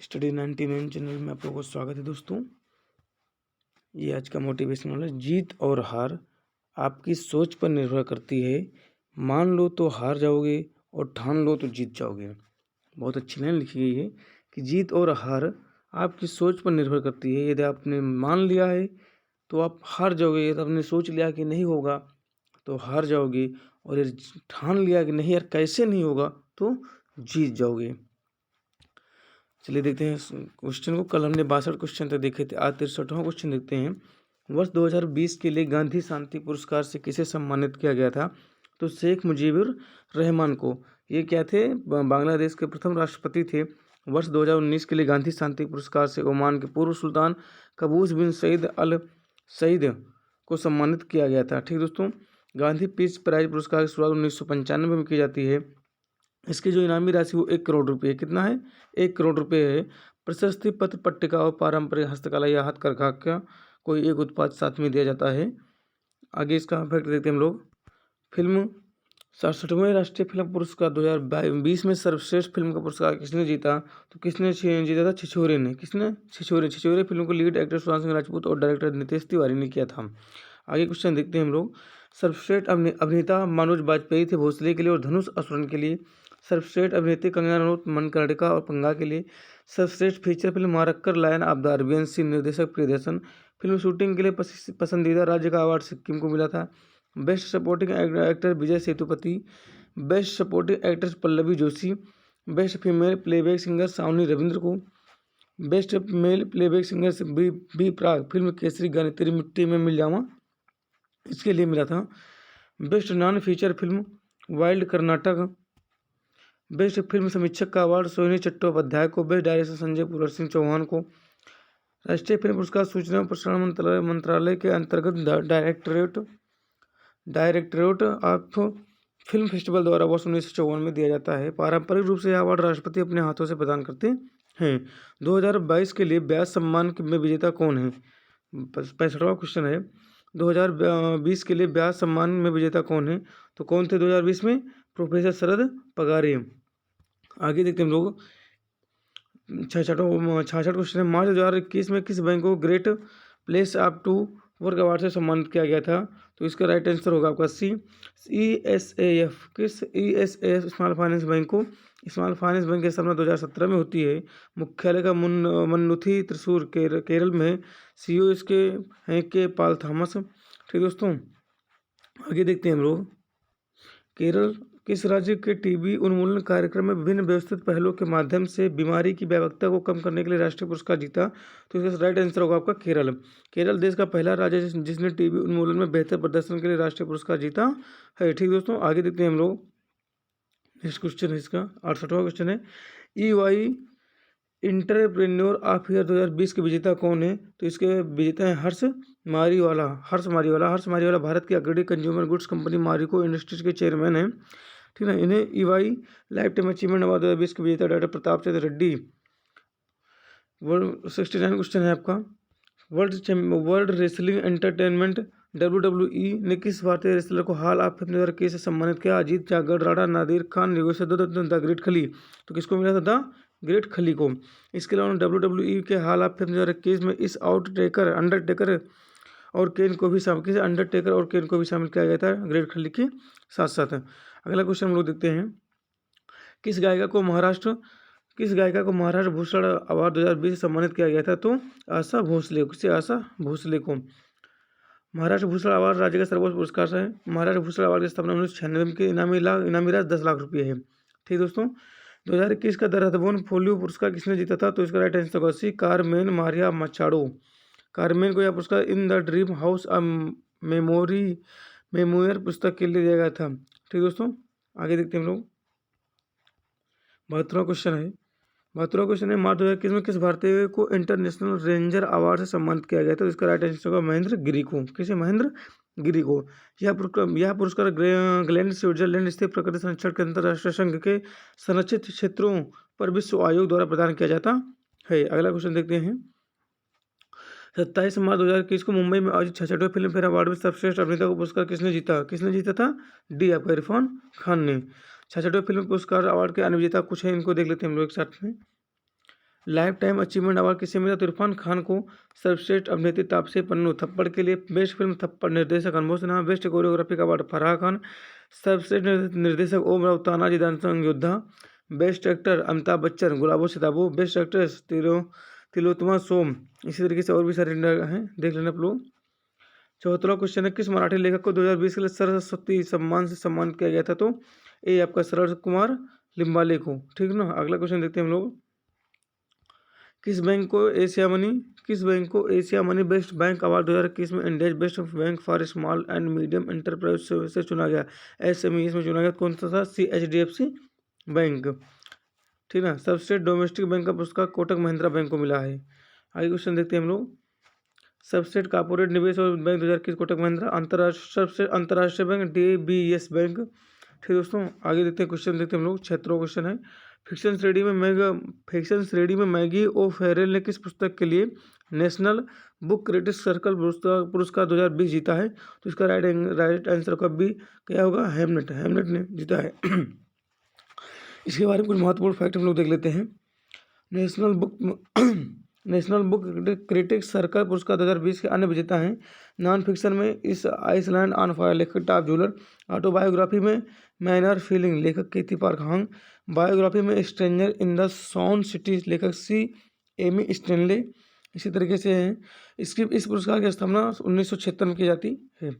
Study 99 channel में आप लोगों को स्वागत है दोस्तों। ये आज का मोटिवेशनल है। जीत और हार आपकी सोच पर निर्भर करती है। मान लो तो हार जाओगे और ठान लो तो जीत जाओगे। बहुत अच्छी लाइन लिखी गई है कि जीत और हार आपकी सोच पर निर्भर करती है। यदि आपने मान लिया है तो आप हार जाओगे, यदि आपने सोच लिया कि नहीं होगा तो हार जाओगे, और यदि ठान लिया कि नहीं यार कैसे नहीं होगा तो जीत जाओगे। चलिए देखते हैं क्वेश्चन को। कल हमने 62 क्वेश्चन तक देखे थे, आज 63वां क्वेश्चन देखते हैं। वर्ष 2020 के लिए गांधी शांति पुरस्कार से किसे सम्मानित किया गया था? तो शेख मुजीबुर रहमान को। ये क्या थे? बांग्लादेश के प्रथम राष्ट्रपति थे। वर्ष 2019 के लिए गांधी शांति पुरस्कार से ओमान के पूर्व सुल्तान कबूस बिन सईद अल सईद को सम्मानित किया गया था। ठीक दोस्तों, गांधी पीस प्राइज पुरस्कार की शुरुआत 1995 में की जाती है। इसकी जो इनामी राशि वो 1 करोड़ रुपये है। कितना है? 1 करोड़ रुपये है। प्रशस्ति पत्र, पट्टिका और पारंपरिक हस्तकला या हथकरघा का कोई एक उत्पाद साथ में दिया जाता है। आगे इसका फैक्ट देखते हैं हम लोग। फिल्म 67वें राष्ट्रीय फिल्म पुरस्कार 2020 में सर्वश्रेष्ठ फिल्म का पुरस्कार किसने जीता? तो किसने जीता था? छिछोरे ने। किसने? छिछोरे फिल्म को लीड एक्टर सुशांत सिंह राजपूत और डायरेक्टर नितेश तिवारी ने किया था। आगे क्वेश्चन देखते हैं हम लोग। सर्वश्रेष्ठ अभिनेता मनोज बाजपेयी थे भोसले के लिए और धनुष असुरन के लिए। सर्वश्रेष्ठ अभिनेत्री कंगना रनौत मनकर्णिका और पंगा के लिए। सर्वश्रेष्ठ feature film Marakkar lion of the Arabian sea निर्देशक प्रियदर्शन। फिल्म शूटिंग के लिए पसंदीदा राज्य का अवार्ड सिक्किम को मिला था। Best supporting actor Vijay Sethupathi. Best supporting actress Pallavi Joshi. Best female playback singer Savani Ravindra को। Best male playback singer B Praak film Kesari गाने तेरी मिट्टी में मिल जावा इसके लिए मिला था। Best non feature film wild Karnataka. Best film समीक्षक का अवार्ड सोहिनी चट्टोपाध्याय को। बेस्ट डायरेक्टर संजय पुलर सिंह चौहान को। राष्ट्रीय फिल्म पुरस्कार सूचना और प्रसारण मंत्रालय के अंतर्गत डायरेक्टरेट ऑफ फिल्म फेस्टिवल द्वारा वर्ष 1954 में दिया जाता है। पारंपरिक रूप से यह अवार्ड राष्ट्रपति अपने हाथों से प्रदान करते हैं। 2022 के लिए व्यास सम्मान में विजेता कौन है? 65वां क्वेश्चन है। 2020 के लिए व्यास सम्मान में विजेता कौन है? तो कौन थे 2020 में? प्रोफेसर शरद पगारे। आगे देखते हैं हम लोग। 66 क्वेश्चन है। मार्च 2021 में किस बैंक को great place of to work award से सम्मानित किया गया था? तो इसका राइट आंसर होगा आपका सी, ESAF। किस? ESAF स्मॉल फाइनेंस बैंक को। स्मॉल फाइनेंस बैंक की स्थापना 2017 में होती है। मुख्यालय का मन्नुथी त्रिशूर केरल में। CEO इसके हैं के पाल थॉमस। ठीक दोस्तों, आगे देखते हैं हम लोग। केरल किस राज्य के टीबी उन्मूलन कार्यक्रम में विभिन्न व्यवस्थित पहलों के माध्यम से बीमारी की व्यापकता को कम करने के लिए राष्ट्रीय पुरस्कार जीता? तो इसका राइट आंसर होगा आपका केरल। केरल देश का पहला राज्य जिसने टीबी उन्मूलन में बेहतर प्रदर्शन के लिए राष्ट्रीय पुरस्कार जीता है। ठीक दोस्तों, आगे देखते हैं हम लोग। नेक्स्ट क्वेश्चन है इसका 68वां क्वेश्चन है। EY इंटरप्रेन्योर ऑफ ईयर 2020 के विजेता कौन है? तो इसके विजेता हैं हर्ष मारीवाला। हर्ष मारीवाला भारत की अग्रणी consumer goods company Marico industries के चेयरमैन हैं। ठीक है। इन्हें EY life time achievement award 2020 के विजेता डॉक्टर प्रताप चंद्र रेड्डी। 69 क्वेश्चन है आपका। वर्ल्ड रेसलिंग एंटरटेनमेंट WWE ने किस भारतीय रेसलर को हाल ऑफ फेम 2021 से सम्मानित किया? अजीत जागड़, राणा, नादिर खान, योगेश्वर दत्त, द ग्रेट खली। तो किसको मिला था? द ग्रेट खली को। इसके अलावा WWE के हाल ऑफ फेम 2021 में इस अंडरटेकर और केन को भी शामिल किया गया था ग्रेट खली के साथ साथ। अगला क्वेश्चन हम लोग देखते हैं। किस गायिका को महाराष्ट्र भूषण अवार्ड 2020 से सम्मानित किया गया था? तो आशा भोसले को। महाराष्ट्र भूषण अवार्ड राज्य का सर्वोच्च पुरस्कार है। महाराष्ट्र भूषण अवार्ड की स्थापना 1996 के इनामी राशि 10 लाख रुपये है। ठीक दोस्तों, 2021 का देहरादून फोलियो पुरस्कार किसने जीता था? तो इसका राइट आंसर होगा सी, कार्मेन मारिया मचाडो। कार्मेन को यह पुरस्कार in the dream house memoir पुस्तक के लिए दिया गया था। ठीक दोस्तों, आगे देखते हैं हम लोग। 72वां क्वेश्चन है। मार्च 2021 में किस भारतीय को इंटरनेशनल रेंजर अवार्ड से सम्मानित किया गया था? तो इसका राइट आंसर होगा महेंद्र गिरी को। किसे? महेंद्र गिरी को। यह पुरस्कार ग्लैंड स्विट्जरलैंड स्थित प्रकृति संरक्षण के अंतर्राष्ट्रीय संघ के संरक्षित क्षेत्रों पर विश्व आयोग द्वारा प्रदान किया जाता है। अगला क्वेश्चन देखते हैं। 27 मार्च 2021 को मुंबई में आयोजित 66वें फिल्म फेयर अवार्ड में सर्वश्रेष्ठ अभिनेता को पुरस्कार किसने जीता था? डी आपका इरफान खान ने। 66वें फिल्म पुरस्कार अवार्ड के अन्य विजेता कुछ है, इनको देख लेते हैं हम लोग एक साथ में। लाइफ टाइम अचीवमेंट अवार्ड किसे मिला? तो इरफान खान को। सर्वश्रेष्ठ अभिनेत्री तापसी पन्नू थप्पड़ के लिए। बेस्ट फिल्म थप्पड़ निर्देशक अनमोल सिन्हा। बेस्ट कोरियोग्राफी का अवार्ड फराह खान। सर्वश्रेष्ठ निर्देशक ओम राव तानाजी दानसंग योद्धा। बेस्ट एक्टर अमिताभ बच्चन गुलाबो सिताबो। बेस्ट एक्ट्रेस तिलोत्तमा सोम। इसी तरीके से और भी सारे हैं, देख लेना आप लोग। 74वां क्वेश्चन है, किस मराठी लेखक को 2020 के लिए सरस्वती सम्मान से सम्मानित किया गया था? तो ए आपका शरद कुमार लिम्बाले को। ठीक ना। अगला क्वेश्चन देखते हैं हम लोग। किस बैंक को Asia money best bank award 2021 में India best bank for small and medium enterprise से चुना गया? SME इसमें चुना गया। कौन सा था? CHDFC bank. ठीक ना। सर्वश्रेष्ठ डोमेस्टिक बैंक का पुरस्कार कोटक महिंद्रा बैंक को मिला है। आगे क्वेश्चन देखते हैं हम लोग। सर्वश्रेष्ठ कॉर्पोरेट निवेश और बैंक 2021 कोटक महिंद्रा। अंतर्राष्ट्रीय बैंक DBS बैंक। ठीक दोस्तों, आगे देखते हैं क्वेश्चन देखते हैं हम लोग। 76वां क्वेश्चन है, फिक्शन श्रेणी में मैगी ओ फेरेल ने किस पुस्तक के लिए नेशनल बुक क्रिटिक्स सर्कल पुरस्कार 2020 जीता है? तो इसका राइट आंसर कब भी क्या होगा? हेमलेट ने जीता है। इसके बारे में कुछ महत्वपूर्ण फैक्ट हम लोग देख लेते हैं। नेशनल बुक क्रिटिक्स सर्कल पुरस्कार 2020 के अन्य विजेता हैं। नॉन फिक्शन में इस आइसलैंड ऑन फायर लेखक टॉप जूलर। ऑटोबायोग्राफी में मैनर फीलिंग लेखक केती पार्क हांग। बायोग्राफी में stranger in the sound city लेखक C. Amy Stanley. इसी तरीके से है। इस पुरस्कार की स्थापना 1976 में की जाती है।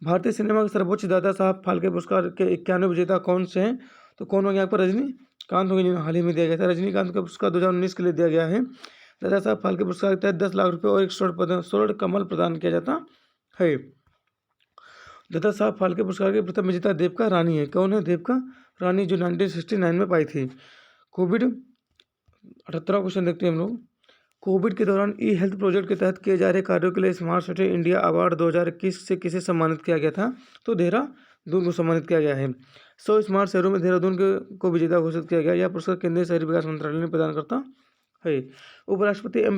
भारतीय सिनेमा के सर्वोच्च दादा साहब फाल्के पुरस्कार के 91 विजेता कौन से हैं? तो कौन हो गया यहाँ पर? रजनीकांत हो गया, जिन्हें हाल ही में दिया गया था। रजनीकांत का पुरस्कार 2019 के लिए दिया गया है। दादा साहब फाल्के पुरस्कार के तहत 10 लाख रुपये और एक स्वर्ण कमल प्रदान किया जाता है। दादा साहब फाल्के पुरस्कार के प्रथम विजेता देविका रानी है। कौन है? देविका रानी, जो 1969 में पाई थी। कोविड 78वां क्वेश्चन देखते हैं हम लोग। कोविड के दौरान हेल्थ प्रोजेक्ट के तहत किए जा रहे कार्यों के लिए स्मार्ट सिटी इंडिया अवार्ड 2021 से किसे सम्मानित किया गया था? तो देहरादून को सम्मानित किया गया है। 100 स्मार्ट शहरों में देहरादून को विजेता घोषित किया गया। यह पुरस्कार केंद्रीय शहरी विकास मंत्रालय ने प्रदान करता है। उपराष्ट्रपति एम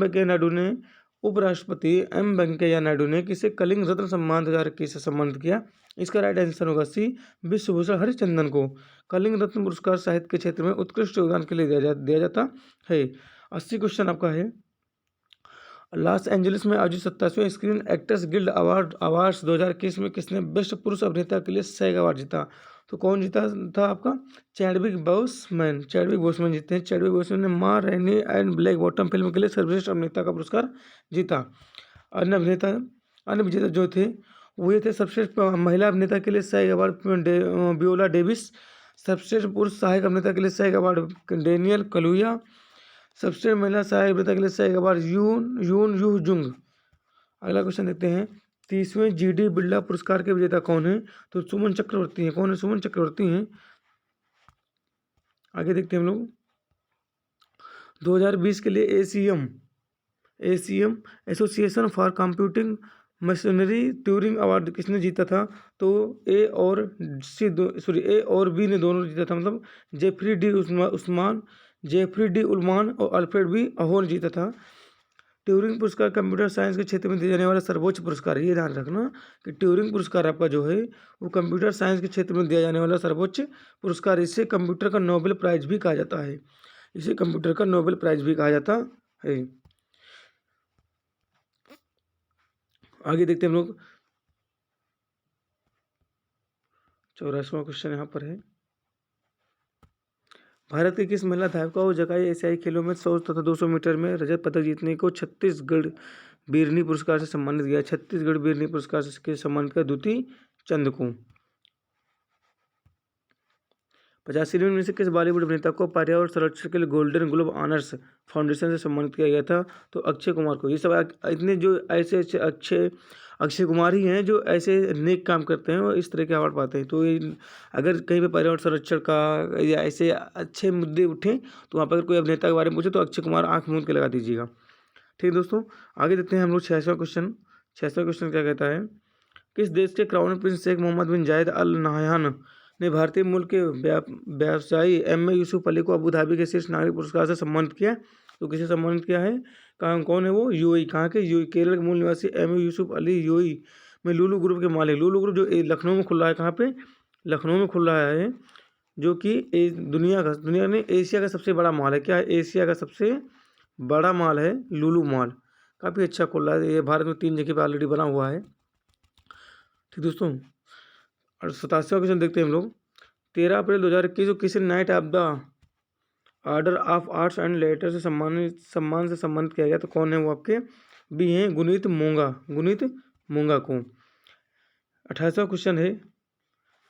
वेंकैया नायडू ने किसे कलिंग रत्न सम्मान 2021 से सम्मानित किया? इसका राइट आंसर होगा C. विश्वभूषण हरिश्चंद्रन को। कलिंग रत्न पुरस्कार साहित्य के क्षेत्र में उत्कृष्ट योगदान के लिए दिया जाता है। 80 क्वेश्चन आपका है, लॉस एंजलिस में आयोजित 27वें स्क्रीन एक्टर्स गिल्ड अवार्ड्स 2021 में किसने बेस्ट पुरुष अभिनेता के लिए SAG अवार्ड जीता? तो कौन जीता था आपका? चैडविक बोसमैन जीते हैं। चैडविक बोसमैन ने माँ रैनी एंड ब्लैक बॉटम फिल्म के लिए सर्वश्रेष्ठ अभिनेता का पुरस्कार जीता। अन्य विजेता जो थे वो ये थे, सर्वश्रेष्ठ महिला अभिनेता के लिए SAG अवार्ड वियोला डेविस। सर्वश्रेष्ठ पुरुष सहायक अभिनेता के लिए SAG अवार्ड डेनियल कलुया। सबसे महिला सहायक अभिनेता के लिए SAG अवार्ड यून यूह जुंग। अगला क्वेश्चन देखते हैं। 30वें GD बिरला पुरस्कार के विजेता कौन है? तो सुमन चक्रवर्ती हैं। कौन है? सुमन चक्रवर्ती हैं। आगे देखते हैं हम लोग। 2020 के लिए ACM association for computing machinery Turing award किसने जीता था? तो ए और बी ने दोनों जीता था। मतलब जेफरी डी उलमान और अल्फ्रेड बी अहोर जीता था। ट्यूरिंग पुरस्कार कंप्यूटर साइंस के क्षेत्र में दिया जाने वाला सर्वोच्च पुरस्कार है। ये ध्यान रखना कि ट्यूरिंग पुरस्कार आपका जो है वो कंप्यूटर साइंस के क्षेत्र में दिया जाने वाला सर्वोच्च पुरस्कार। इसे कंप्यूटर का नोबेल प्राइज भी कहा जाता है। आगे देखते हैं हम लोग। 84वां क्वेश्चन यहाँ पर है, भारत की किस महिला धावका को जकाई एशियाई खेलों में 100 तथा 200 मीटर में रजत पदक जीतने को छत्तीसगढ़ बीरनी पुरस्कार से सम्मानित किया? छत्तीसगढ़ बीरनी पुरस्कार से सम्मानित किया द्युति चंद को। 85वें में से किस बॉलीवुड अभिनेता को पर्यावरण संरक्षण के लिए गोल्डन ग्लोब ऑनर्स फाउंडेशन से सम्मानित किया गया था? तो अक्षय कुमार को। ये सब इतने जो ऐसे अक्षय कुमार ही हैं जो ऐसे नेक काम करते हैं और इस तरह के अवार्ड पाते हैं। तो ये अगर कहीं पे पर्यावरण संरक्षण का या ऐसे अच्छे मुद्दे उठें तो वहाँ पर अगर कोई अभिनेता के बारे में पूछे तो अक्षय कुमार आँख मूंद के लगा दीजिएगा। ठीक दोस्तों, आगे देखते हैं हम लोग 86वां क्वेश्चन क्या कहता है, किस देश के क्राउन प्रिंस शेख मोहम्मद बिन जायद अल नाहयान ने भारतीय मूल के व्यवसायी M.A. यूसुफ अली को अबू धाबी के शीर्ष नागरिक पुरस्कार से सम्मानित किया? तो किसे सम्मानित किया है? कौन है वो? UAE। कहाँ के? UAE। केरल के मूल निवासी M.A. यूसुफ अली UAE में लुलु ग्रुप के मालिक। लुलु ग्रुप जो लखनऊ में खुल रहा है। कहाँ पे? लखनऊ में खुल रहा है, जो कि दुनिया में एशिया का सबसे बड़ा मॉल है। क्या है? एशिया का सबसे बड़ा मॉल है लुलु मॉल, काफ़ी अच्छा खुल रहा है, ये भारत में 3 जगह पे ऑलरेडी बना हुआ है। ठीक दोस्तों, और 87वां क्वेश्चन देखते हैं हम लोग। 13 अप्रैल 2021 को किसे night of the order of arts and later से सम्मान से सम्मानित किया गया? तो कौन है वो आपके? बी हैं गुनीत मोंगा को। 28वां क्वेश्चन है,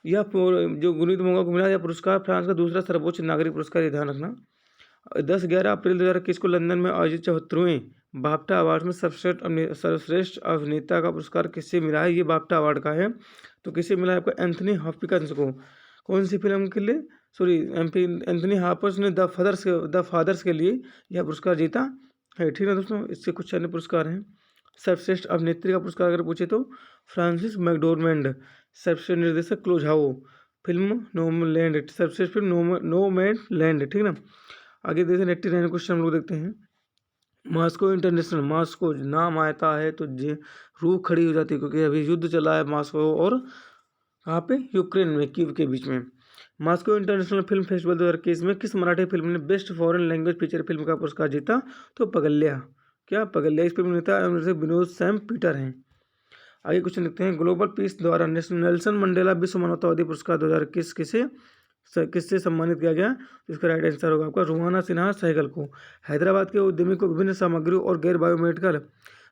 यह जो गुनीत मोंगा को मिला यह पुरस्कार फ्रांस का दूसरा सर्वोच्च नागरिक पुरस्कार, ये ध्यान रखना। 10-11 अप्रैल 2021 को लंदन में आयोजित 74वें बाफ्टा अवार्ड में सर्वश्रेष्ठ अभिनेता का पुरस्कार किससे मिला है? ये बाफ्टा अवार्ड का है, तो किसे मिला है आपको? एंथनी हॉपकिंस को। कौन सी फिल्म के लिए? सॉरी, एंथनी हॉपकिंस ने द फादर्स के लिए यह पुरस्कार जीता है। ठीक है दोस्तों, इससे कुछ अन्य पुरस्कार हैं। सर्वश्रेष्ठ अभिनेत्री का पुरस्कार अगर पूछे तो फ्रांसिस मैकडोरमेंड। सर्वश्रेष्ठ निर्देशक क्लोज हाउ, फिल्म नोमैडलैंड, सर्वश्रेष्ठ फिल्म नोमैडलैंड। ठीक है ना। आगे देखते हैं 89 क्वेश्चन हम लोग देखते हैं। मॉस्को इंटरनेशनल, मॉस्को नाम आता है तो रूह खड़ी हो जाती है, क्योंकि अभी युद्ध चला है मॉस्को और कहाँ पे? यूक्रेन में, कीव के बीच में। मॉस्को इंटरनेशनल फिल्म फेस्टिवल 2021 में किस मराठी फिल्म ने best foreign language feature film का पुरस्कार जीता? तो पगल्या। क्या पगल्या? इस फिल्म नेता विनोद सैम पीटर हैं। आगे क्वेश्चन लिखते हैं। ग्लोबल पीस द्वारा नेल्सन मंडेला विश्व मानवतावादी पुरस्कार 2021 किससे सम्मानित किया गया? इसका राइट आंसर होगा आपका रुहाना सिन्हा सहगल को। हैदराबाद के उद्यमी को विभिन्न सामग्रियों और गैर बायोमेडिकल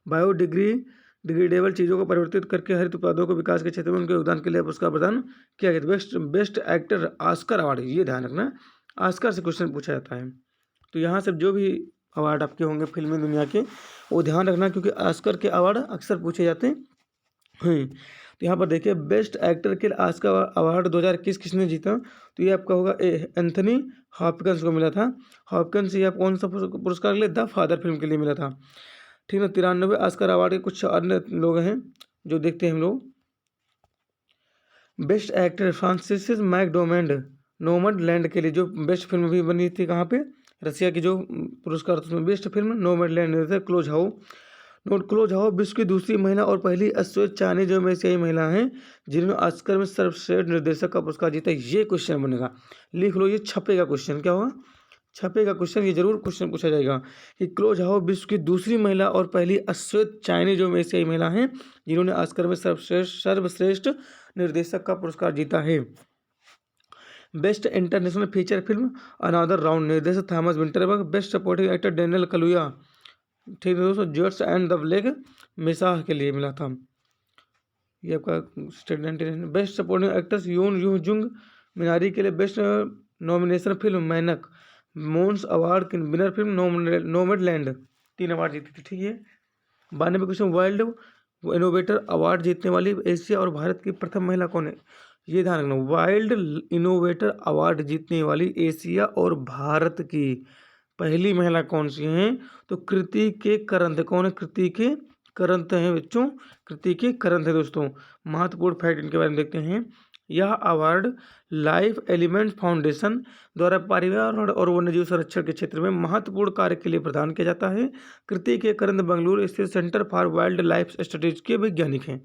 बायोडिग्रेडेबल चीज़ों को परिवर्तित करके हरित उत्पादों को विकास के क्षेत्र में उनके योगदान के लिए पुरस्कार प्रदान किया गया। बेस्ट एक्टर ऑस्कर अवार्ड, ये ध्यान रखना, ऑस्कर से क्वेश्चन पूछा जाता है। तो यहाँ से जो भी अवार्ड आपके होंगे फिल्मी दुनिया के, वो ध्यान रखना, क्योंकि ऑस्कर के अवार्ड अक्सर पूछे जाते हैं। तो यहाँ पर देखिए, बेस्ट एक्टर के लिए ऑस्कर अवार्ड 2021 किसने जीता? तो ये आपका होगा एंथनी हॉपकिंस को मिला था। हॉपकिंस ये आप कौन सा पुरस्कार के लिए? द फादर फिल्म के लिए मिला था। ठीक है। 93 ऑस्कर अवार्ड के कुछ अन्य लोग हैं जो देखते हैं हम लोग। बेस्ट एक्टर फ्रांसिस मैकडोरमेंड नोमैडलैंड के लिए जो बेस्ट फिल्म भी बनी थी, कहाँ पे? रसिया की जो पुरस्कार था उसमें best film Nomadland close how. Close how विश्व की दूसरी महिला और पहली अश्वेत चाइनीज में से महिला हैं जिन्होंने ऑस्कर में सर्वश्रेष्ठ निर्देशक का पुरस्कार जीता। ये क्वेश्चन बनेगा, लिख लो, ये छपेगा क्वेश्चन। क्या होगा? छपेगा क्वेश्चन, ये जरूर क्वेश्चन पूछा जाएगा कि क्लोज हाउ विश्व की दूसरी महिला और पहली अश्वेत चाइनीज में से महिला हैं जिन्होंने ऑस्कर में सर्वश्रेष्ठ निर्देशक का पुरस्कार जीता है। Best international feature film another round, निर्देशक Thomas Vinterberg. Best supporting actor Daniel Kaluuya. ठीक है दोस्तों, Judas and the black Messiah के लिए मिला था। ये आपका स्टूडेंट। बेस्ट सपोर्टिंग एक्ट्रेस यून यूह जुंग मिनारी के लिए बेस्ट नॉमिनेशन फिल्म मैनक। मोन्स अवार्ड की विनर फिल्म नोमैडलैंड, 3 अवार्ड जीती थी। ठीक है। 92 क्वेश्चन, वर्ल्ड इनोवेटर अवार्ड जीतने वाली एशिया और भारत की प्रथम महिला कौन है? ये ध्यान रखना, वाइल्ड इनोवेटर अवार्ड जीतने वाली एशिया और भारत की पहली महिला कौन सी हैं? तो कृति के करंत। कौन है? कृति के करंत हैं बच्चों, कृति के करंत है दोस्तों। महत्वपूर्ण फैक्ट इनके बारे में देखते हैं। यह अवार्ड लाइफ एलिमेंट फाउंडेशन द्वारा पर्यावरण और वन्यजीव संरक्षण के क्षेत्र में महत्वपूर्ण कार्य के लिए प्रदान किया जाता है। कृति के करंत बेंगलुरु स्थित centre for wild life studies के वैज्ञानिक हैं।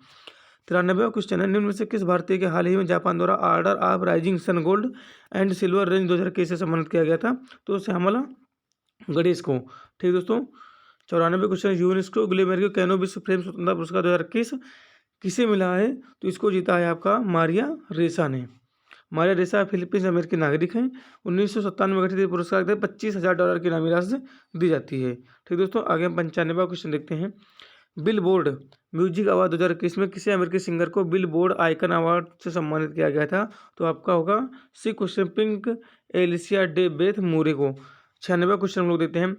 93वां क्वेश्चन है, निम्न में से किस भारतीय के हाल ही में जापान द्वारा order of rising sun gold and silver range 2021 से सम्मानित किया गया था? तो श्यामला गणेश को। ठीक दोस्तों। 94 क्वेश्चन, यूनेस्को ग्लेमेरियो कैनो विश्व प्रेम स्वतंत्रता पुरस्कार 2021 किसे मिला है? तो इसको जीता है आपका मारिया रेसा ने। मारिया रेसा फिलीपींस अमेरिकी नागरिक हैं। 1997 में गठित पुरस्कार के $25,000 की इनामी राशि दी जाती है। ठीक दोस्तों। आगे हम 95वां क्वेश्चन देखते हैं। बिल बोर्ड म्यूजिक अवार्ड 2021 में किसी अमेरिकी सिंगर को बिल बोर्ड आइकन अवार्ड से सम्मानित किया गया था? तो आपका होगा C question Pink Alecia de Beth Moore को। 96वां क्वेश्चन हम लोग देखते हैं।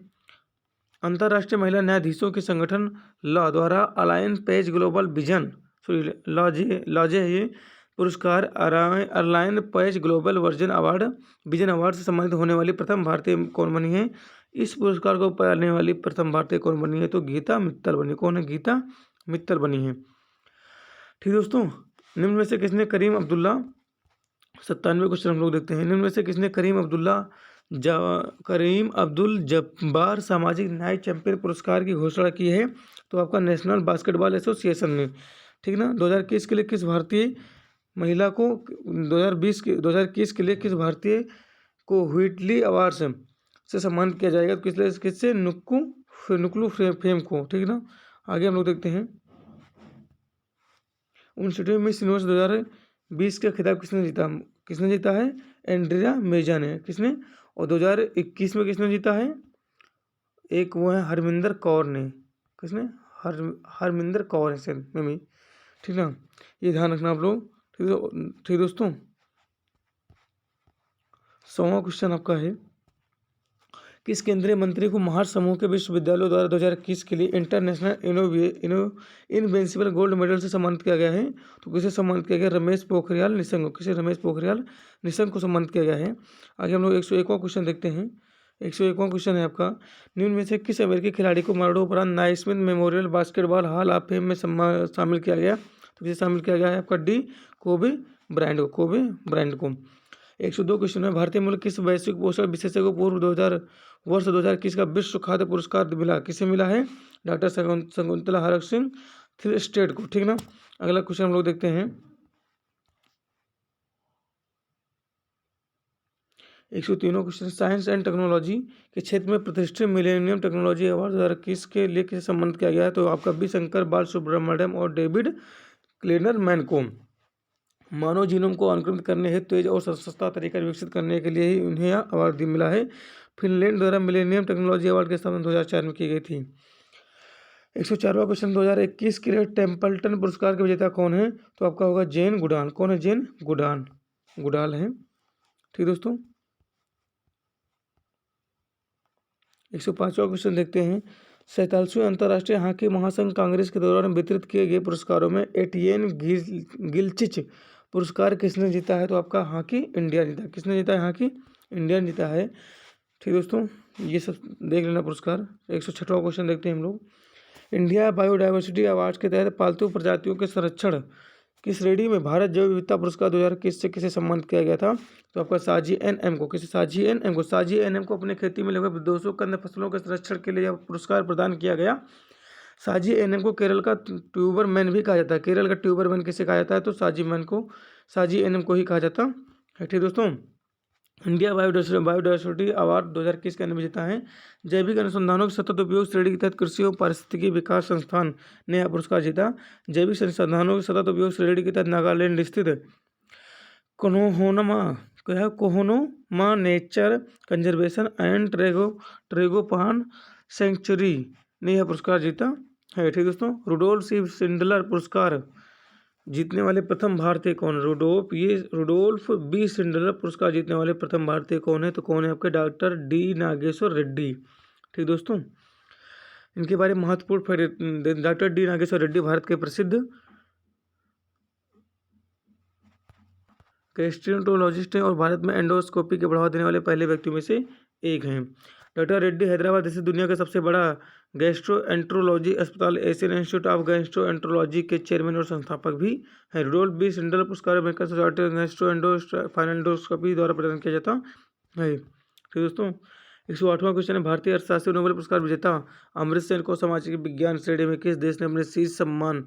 अंतर्राष्ट्रीय महिला न्यायाधीशों के संगठन लॉ द्वारा अलायन पेज ग्लोबल विजन लॉजे ये पुरस्कार अलायन पेज ग्लोबल विजन अवार्ड से सम्मानित होने वाली प्रथम भारतीय कौन बनी है? इस पुरस्कार को पाने वाली प्रथम भारतीय कौन बनी है? तो गीता मित्तल बनी। कौन है? गीता मित्तल बनी है। ठीक दोस्तों। निम्न में से किसने करीम अब्दुल्ला 97वें क्वेश्चन हम लोग देखते हैं। निम्न में से किसने करीम अब्दुल जब्बार सामाजिक न्याय चैंपियन पुरस्कार की घोषणा की है? तो आपका नेशनल बास्केटबॉल एसोसिएशन ने। ठीक ना। 2021 के लिए किस भारतीय महिला को 2021 के लिए किस भारतीय को व्हिटली अवार्ड्स से सम्मानित किया जाएगा। तो किससे नुक्लू फेम को, ठीक है ना। आगे हम लोग देखते हैं 59 मिस यूनिवर्स 2020 का खिताब किसने जीता है? एंड्रिया मेजा ने। किसने? और 2021 में किसने जीता है? एक वो है हरमिंदर कौर ने। किसने? हरमिंदर कौर है सर मम्मी, ठीक ना। ये ध्यान रखना आप लोग, ठीक दोस्तों। 100वां क्वेश्चन आपका है, किस केंद्रीय मंत्री को महार समूह के विश्वविद्यालयों द्वारा 2021 के लिए इंटरनेशनल इनविंसिबल गोल्ड मेडल से सम्मानित किया गया है? तो किसे सम्मानित किया गया? रमेश पोखरियाल निशंक को। किसे? रमेश पोखरियाल निशंक को सम्मानित किया गया है। आगे हम लोग 101वां क्वेश्चन देखते हैं। 101वां क्वेश्चन है आपका, निम्न में से किस अमेरिकी खिलाड़ी को मरणोपरांत Naismith memorial basketball hall of fame में शामिल किया गया? तो किसे शामिल किया गया है आपका? डी कोबे ब्रायंट को। 102 क्वेश्चन है, भारतीय मूल किस वैश्विक पोषण विशेषज्ञ को वर्ष 2021 का विश्व खाद्य पुरस्कार मिला? किसे मिला है? डॉक्टर शकुंतला हरक सिंह स्टेट को, ठीक ना। अगला क्वेश्चन हम लोग देखते हैं 103वां क्वेश्चन, साइंस एंड टेक्नोलॉजी के क्षेत्र में प्रतिष्ठित मिलेनियम टेक्नोलॉजी अवार्ड 2021 के लिए किसे सम्मानित किया गया है? तो आपका बी शंकर बाल सुब्रमण्यम और डेविड क्लेनरमैन को। मानव जीनोम को अनुक्रमित करने हेतु तेज और सस्ता तरीका विकसित करने के लिए ही उन्हें यह अवार्ड मिला है। फिनलैंड द्वारा मिलेनियम टेक्नोलॉजी अवार्ड की स्थापना 2004 में की गई थी। 104वां क्वेश्चन, 2021 के लिए टेम्पल्टन पुरस्कार के विजेता कौन है? तो आपका होगा जेन गुडाल। कौन है? जेन गुडाल है, ठीक दोस्तों। 105वां क्वेश्चन देखते हैं, 47वें अंतर्राष्ट्रीय हॉकी महासंघ कांग्रेस के दौरान वितरित किए गए पुरस्कारों में एटियन गिलचिच पुरस्कार किसने जीता है? तो आपका हॉकी इंडिया जीता। किसने जीता है? हॉकी इंडिया जीता है, ठीक दोस्तों। ये सब देख लेना पुरस्कार। 106वां क्वेश्चन देखते हैं हम लोग, इंडिया बायोडाइवर्सिटी अवार्ड के तहत पालतू प्रजातियों के संरक्षण की श्रेणी में भारत जैव विविधता पुरस्कार 2021 से किसे सम्मानित किया गया था? तो आपका साजी एनएम को। किसे? साजी एनएम को अपने खेती में लगभग 200 कंद फसलों के संरक्षण के लिए यह पुरस्कार प्रदान किया गया। साजी एनएम को केरल का ट्यूबर मैन भी कहा जाता है। केरल का ट्यूबर मैन किसे कहा जाता है? तो साजी एनएम को ही कहा जाता है, ठीक दोस्तों। इंडिया बायोडाइवर्सिटी अवार्ड 2021 के अंदर जीता है। जैविक अनुसंधानों के सतत उपयोग श्रेणी के तहत कृषि और पारिस्थितिकी विकास संस्थान ने यह पुरस्कार जीता। जैविक संसाधनों के सतत उपयोग श्रेणी के तहत नागालैंड स्थित कोहोनुमा नेचर कंजर्वेशन एंड ट्रेगोपान सेंचुरी ने यह पुरस्कार जीता है, ठीक दोस्तों। रुडोल्फ सी शिंडलर पुरस्कार जीतने वाले प्रथम भारतीय कौन? रुडोल्फ बी शिंडलर पुरस्कार जीतने वाले प्रथम भारतीय कौन है? तो कौन है आपके? डॉक्टर डी नागेश्वर रेड्डी, ठीक दोस्तों। इनके बारे में महत्वपूर्ण, डॉक्टर डी नागेश्वर रेड्डी भारत के प्रसिद्ध गैस्ट्रोएंटरोलॉजिस्ट हैं और भारत में एंडोस्कोपी के बढ़ावा देने वाले पहले व्यक्तियों में से एक हैं। डॉक्टर रेड्डी हैदराबाद स्थित दुनिया का सबसे बड़ा गैस्ट्रोएंटरोलॉजी अस्पताल एशियन इंस्टीट्यूट ऑफ गैस्ट्रोएंटरोलॉजी के चेयरमैन और संस्थापक भी हैं। रुडोल्फ बी शिंडलर पुरस्कार अमेरिकन सोसाइटी ऑफ गैस्ट्रोएंटरोस्कोपी द्वारा प्रदान किया जाता है, ठीक दोस्तों। 108वां क्वेश्चन है, भारतीय अर्थशास्त्री नोबेल पुरस्कार विजेता अमृत सेन को सामाजिक विज्ञान श्रेणी में किस देश ने अपने शीर्ष सम्मान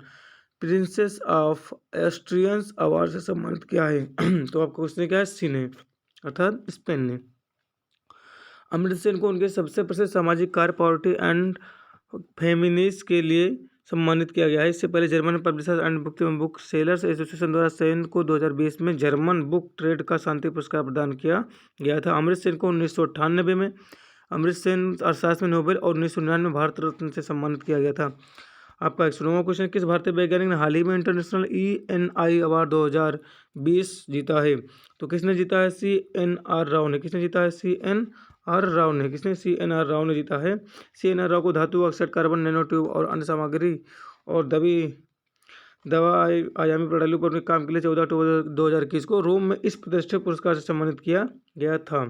प्रिंसेस ऑफ एस्ट्रियंस अवार्ड से सम्मानित किया है? तो आपको क्वेश्चन क्या है? चीन है, अर्थात स्पेन ने। अमृत सेन को उनके सबसे प्रसिद्ध सामाजिक कार्य पॉवर्टी एंड फेमिनिस्ट के लिए सम्मानित किया गया है। इससे पहले German publishers and book sellers association द्वारा सेन को 2020 में जर्मन बुक ट्रेड का शांति पुरस्कार प्रदान किया गया था। अमृत सेन को 1998 में अमृत सेन अर्थशास्त्र में नोबेल और 1999 में भारत रत्न से सम्मानित किया गया था। आपका 109वां क्वेश्चन, किस भारतीय वैज्ञानिक ने हाल ही में इंटरनेशनल ENI अवार्ड 2020 जीता है? तो किसने जीता है? CNR राव ने। किसने जीता है? CNR राव ने। किसने? CNR राव ने जीता है। CNR राव को धातु ऑक्साइड कार्बन नैनो ट्यूब और अन्य सामग्री और दवा आयामी प्रणालियों पर काम के लिए 14 अक्टूबर 2021 को रोम में इस प्रतिष्ठित पुरस्कार से सम्मानित किया गया था।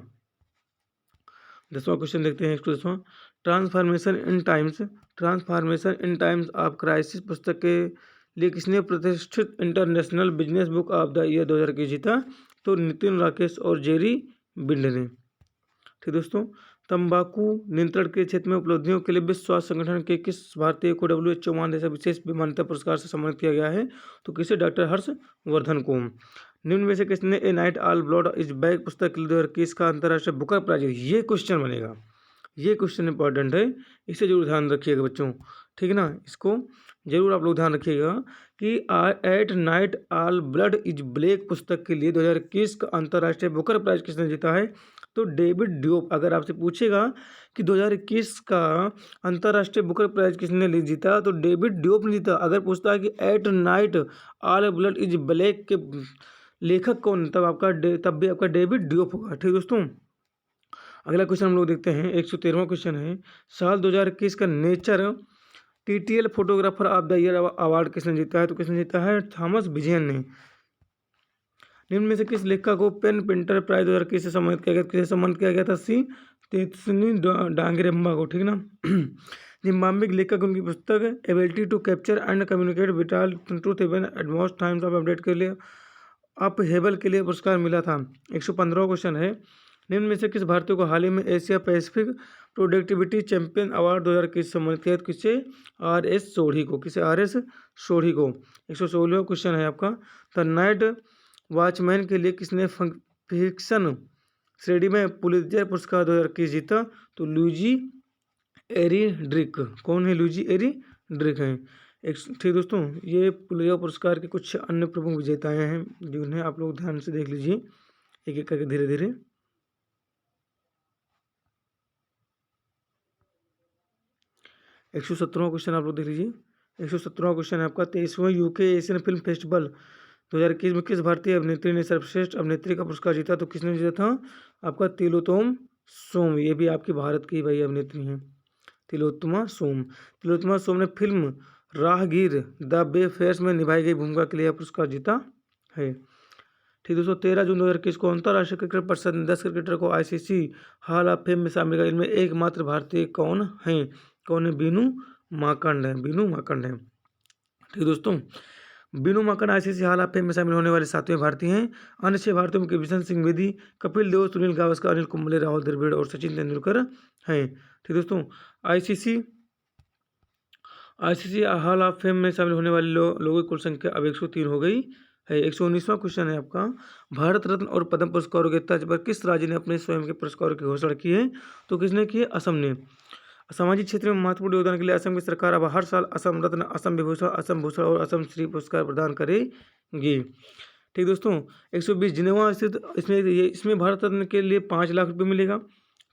10वां क्वेश्चन देखते हैं। 10वां, transformation in times of crisis पुस्तक के लिए किसने प्रतिष्ठित international business book of the year 2021 जीता? तो नितिन राकेश और जेरी बिंड ने, ठीक दोस्तों। तंबाकू नियंत्रण के क्षेत्र में उपलब्धियों के लिए विश्व स्वास्थ्य संगठन के किस भारतीय को WHO महानिदेशक विशेष मान्यता पुरस्कार से सम्मानित किया गया है? तो किसे? डॉक्टर हर्षवर्धन को। निम्न में से किसने a night all blood is back पुस्तक के लिए 2021 का अंतर्राष्ट्रीय बुकर प्राइज? ये क्वेश्चन बनेगा, ये क्वेश्चन इंपॉर्टेंट है, इसे जरूर ध्यान रखिएगा बच्चों, ठीक है ना। इसको जरूर आप लोग ध्यान रखिएगा कि at night all blood is black पुस्तक के लिए 2021 का अंतर्राष्ट्रीय बुकर प्राइज किसने जीता है? तो डेविड ड्यूप। अगर आपसे पूछेगा कि 2021 का अंतर्राष्ट्रीय बुकर प्राइज किसने जीता, तो डेविड ड्यूप ने जीता। अगर पूछता है कि at night all blood is black के लेखक कौन, तब भी आपका डेविड ड्यूप होगा, ठीक दोस्तों। अगला क्वेश्चन हम लोग देखते हैं, 113वां क्वेश्चन है, साल 2021 का nature TTL photographer of the year award किसने जीता है? तो किसने जीता है? थॉमस विजयन ने। निम्न में से किस लेखक को पेन प्रिंटर प्राइज 2021 से सम्मानित किया गया? किसे सम्मानित किया गया था? सी तेत्सुनी डांगरेम्बा को, ठीक ना। जिम्बाब्वे लेखक, उनकी पुस्तक ability to capture and communicate vital truth even at most times of update के लिए अप हेबल के लिए पुरस्कार मिला था। 115वां क्वेश्चन है, निम्न में से किस भारतीय को हाल ही में Asia Pacific productivity champion award 2021 सम्मानित किया? किसे? RS सोढ़ी को। किसे? RS सोढ़ी को। 116वां क्वेश्चन है आपका, द नाइट वॉचमैन के लिए किसने फिक्शन श्रेणी में पुलित्जर पुरस्कार 2021 जीता? तो लुइजी एरिड्रिक। कौन है? लुइजी एरिड्रिक हैं। ठीक दोस्तों, ये पुलित्जर पुरस्कार के कुछ अन्य प्रमुख विजेताएं हैं जिन्हें आप लोग ध्यान से देख लीजिए एक एक करके धीरे धीरे। 117वां क्वेश्चन आप लोग देख लीजिए। 117वां क्वेश्चन है आपका, 23वां UK एशियन फिल्म फेस्टिवल 2021 में किस भारतीय अभिनेत्री ने सर्वश्रेष्ठ अभिनेत्री का पुरस्कार जीता? तो किसने जीता था? आपका तिलोत्तमा सोम। ये भी आपकी भारत की भाई अभिनेत्री हैं, तिलोत्तमा सोम। तिलोत्तमा सोम ने फिल्म राहगीर द बे फेयर्स में निभाई गई भूमिका के लिए पुरस्कार जीता है। ठीक दोस्तों, 13 जून 2021 को अंतर्राष्ट्रीय क्रिकेट परिषद ने 10 क्रिकेटर को ICC हॉल ऑफ फेम में शामिल किया। इनमें एकमात्र भारतीय कौन है? कौन है? बीनू माकंड है, बीनू माकंड है। ठीक दोस्तों, Binu Mankad ICC hall of fame में शामिल होने वाले 7वें भारतीय हैं। अन्य 6 भारतीयों में किशन सिंह बेदी, कपिल देव, सुनील गावस्कर, अनिल कुंबले, राहुल द्रविड़ और सचिन तेंदुलकर हैं। ठीक दोस्तों, ICC हॉल ऑफ फेम में शामिल होने वाले लोगों की कुल संख्या अब 103 हो गई है। 119वां क्वेश्चन है आपका, भारत रत्न और पद्म पुरस्कारों के तर्ज पर किस राज्य ने अपने स्वयं के पुरस्कारों की घोषणा की है? तो किसने की है? असम ने। सामाजिक क्षेत्र में महत्वपूर्ण योगदान के लिए असम की सरकार अब हर साल असम रत्न, असम विभूषण, असम भूषण और असम श्री पुरस्कार प्रदान करेगी। ठीक दोस्तों, 120 जिनेवा स्थित इसमें भारत रत्न के लिए 5 लाख रुपये मिलेगा,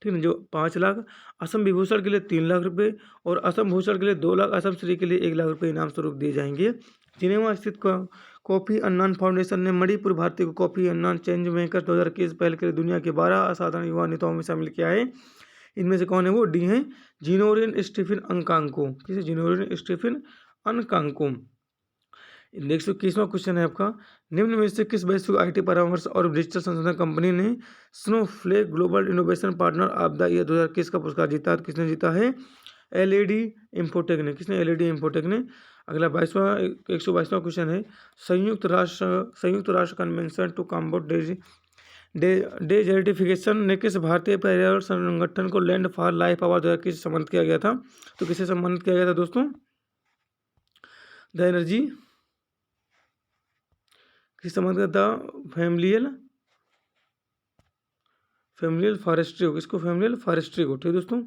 ठीक है, जो 5 लाख, असम विभूषण के लिए 3 लाख रुपये और असम भूषण के लिए 2 लाख, असम श्री के लिए 1 लाख रुपये इनाम स्वरूप दिए जाएंगे। जिनेवा स्थित कॉफी अन्नान फाउंडेशन ने मणिपुर भारतीय को कॉफी अन्नान चेंज मेकर 2021 पहल के लिए दुनिया के 12 असाधारण युवा नेताओं में शामिल किया है। इनमें से कौन है? वो डी हैं जिनोरिन स्टीफन अंकांको। किसे? जिनोरिन स्टीफन अंकांको। 121वां क्वेश्चन है आपका, निम्न में से किस वैश्विक IT परामर्श और डिजिटल संशोधन कंपनी ने Snowflake global innovation partner of the year 2021 का पुरस्कार जीता? किसने जीता है? LED इंफोटेक ने। किसने? LED इंफोटेक ने। अगला 122वां क्वेश्चन है, संयुक्त राष्ट्र कन्वेंशन टू कॉम्बैट डेजर्टिफिकेशन ने किस भारतीय पर्यावरण संगठन को लैंड फॉर लाइफ अवार्ड 2021 सम्मानित किया गया था? तो किसे सम्मानित किया गया था दोस्तों? द एनर्जी किस सम्मानित किया था? फैमिलियल फॉरेस्ट्री को। किसको? फैमिलियल फॉरेस्ट्री को। ठीक दोस्तों,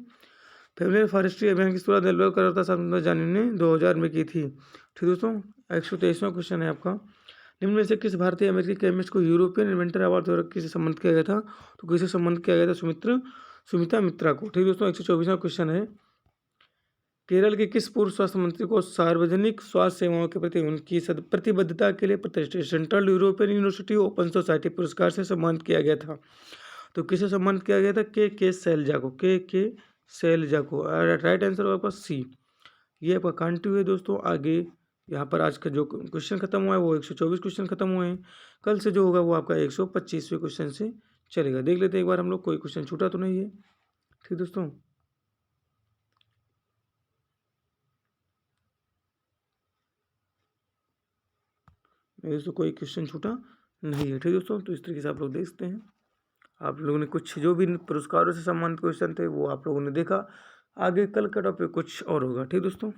फैमिलियल फॉरेस्ट्री अभियान की शुरुआत नेल्लोर करता सांसद जानी ने 2000 में की थी। ठीक दोस्तों, 123वां क्वेश्चन है आपका, निम्न में से किस भारतीय अमेरिकी केमिस्ट को यूरोपियन इन्वेंटर अवार्ड 2021 से सम्मानित किया गया था? तो किसे सम्मानित किया गया था? सुमिता मित्रा को। ठीक दोस्तों, 124वां क्वेश्चन है, केरल के किस पूर्व स्वास्थ्य मंत्री को सार्वजनिक स्वास्थ्य सेवाओं के प्रति उनकी प्रतिबद्धता के लिए प्रतिष्ठित central European university open society पुरस्कार से सम्मानित किया गया था? तो किसे सम्मानित किया गया था? के शैलजा को। के शैलजा को। राइट आंसर होगा आपका सी। ये आपका कंटिन्यू है दोस्तों। आगे यहाँ पर आज का जो क्वेश्चन खत्म हुआ है वो 124 क्वेश्चन खत्म हुए हैं। कल से जो होगा वो आपका 125वें क्वेश्चन से चलेगा। देख लेते हैं एक बार हम लोग, कोई क्वेश्चन छूटा तो नहीं है। ठीक दोस्तों, मेरे दोस्तों कोई क्वेश्चन छूटा नहीं है। ठीक दोस्तों, तो इस तरीके से आप लोग देखते हैं, आप लोगों ने कुछ जो भी पुरस्कारों से सम्मानित क्वेश्चन थे वो आप लोगों ने देखा। आगे कल का टॉपिक कुछ और होगा। ठीक दोस्तों।